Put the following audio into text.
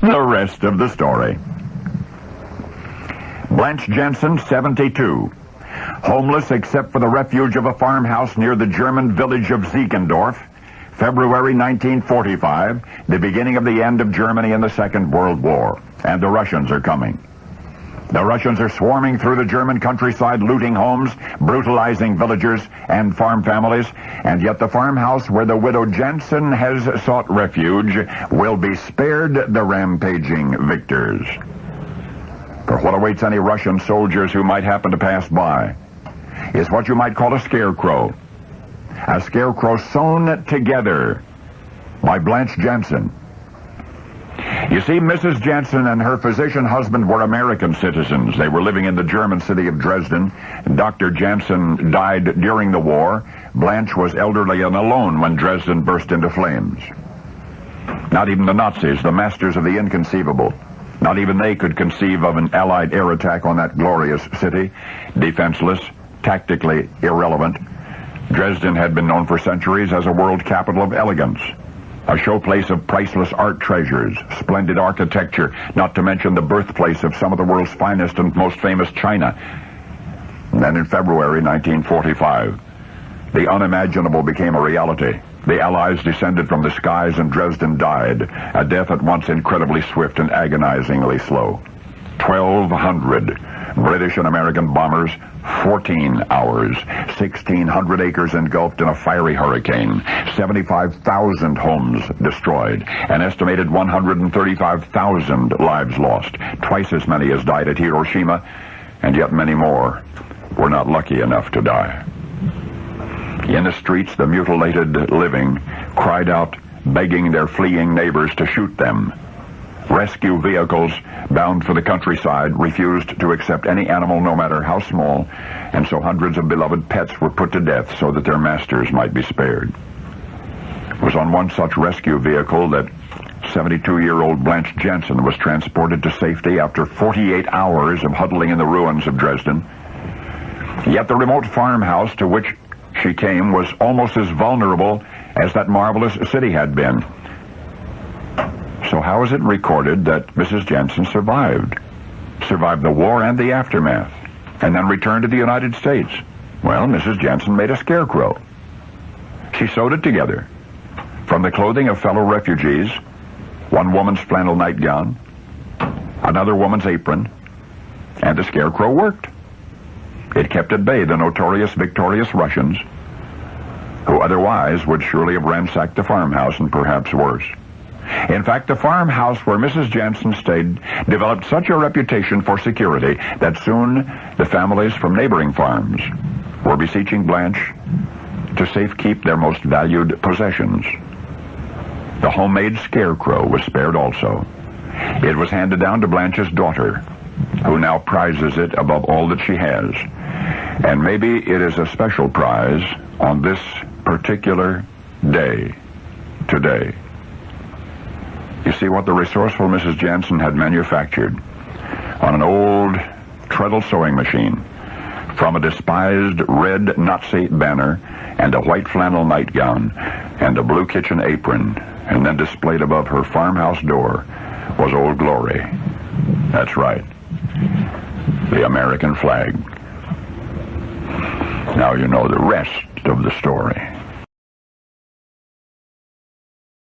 The rest of the story. Blanche Jensen, 72. Homeless except for the refuge of a farmhouse near the German village of Siegendorf. February 1945, the beginning of the end of Germany in the Second World War. And the Russians are coming. The Russians are swarming through the German countryside, looting homes, brutalizing villagers and farm families, and yet the farmhouse where the widow Jensen has sought refuge will be spared the rampaging victors. For what awaits any Russian soldiers who might happen to pass by is what you might call a scarecrow. A scarecrow sewn together by Blanche Jensen. You see, Mrs. Jensen and her physician husband were American citizens. They were living in the German city of Dresden. Dr. Jensen died during the war. Blanche was elderly and alone when Dresden burst into flames. Not even the Nazis, the masters of the inconceivable, not even they could conceive of an Allied air attack on that glorious city. Defenseless, tactically irrelevant. Dresden had been known for centuries as a world capital of elegance, a showplace of priceless art treasures, splendid architecture, not to mention the birthplace of some of the world's finest and most famous china. And then in February 1945, the unimaginable became a reality. The Allies descended from the skies and Dresden died, a death at once incredibly swift and agonizingly slow. 1,200 British and American bombers, 14 hours, 1,600 acres engulfed in a fiery hurricane, 75,000 homes destroyed, an estimated 135,000 lives lost, twice as many as died at Hiroshima, and yet many more were not lucky enough to die. In the streets, the mutilated living cried out, begging their fleeing neighbors to shoot them. Rescue vehicles bound for the countryside refused to accept any animal, no matter how small, and so hundreds of beloved pets were put to death so that their masters might be spared. It was on one such rescue vehicle that 72-year-old Blanche Jensen was transported to safety after 48 hours of huddling in the ruins of Dresden. Yet the remote farmhouse to which she came was almost as vulnerable as that marvelous city had been. So how is it recorded that Mrs. Jensen survived the war and the aftermath, and then returned to the United States? Well, Mrs. Jensen made a scarecrow. She sewed it together from the clothing of fellow refugees, one woman's flannel nightgown, another woman's apron, and the scarecrow worked. It kept at bay the notorious victorious Russians, who otherwise would surely have ransacked the farmhouse and perhaps worse. In fact, the farmhouse where Mrs. Jensen stayed developed such a reputation for security that soon the families from neighboring farms were beseeching Blanche to safekeep their most valued possessions. The homemade scarecrow was spared also. It was handed down to Blanche's daughter, who now prizes it above all that she has. And maybe it is a special prize on this particular day, today. You see what the resourceful Mrs. Jensen had manufactured on an old treadle sewing machine from a despised red Nazi banner and a white flannel nightgown and a blue kitchen apron, and then displayed above her farmhouse door was Old Glory. That's right, the American flag. Now you know the rest of the story.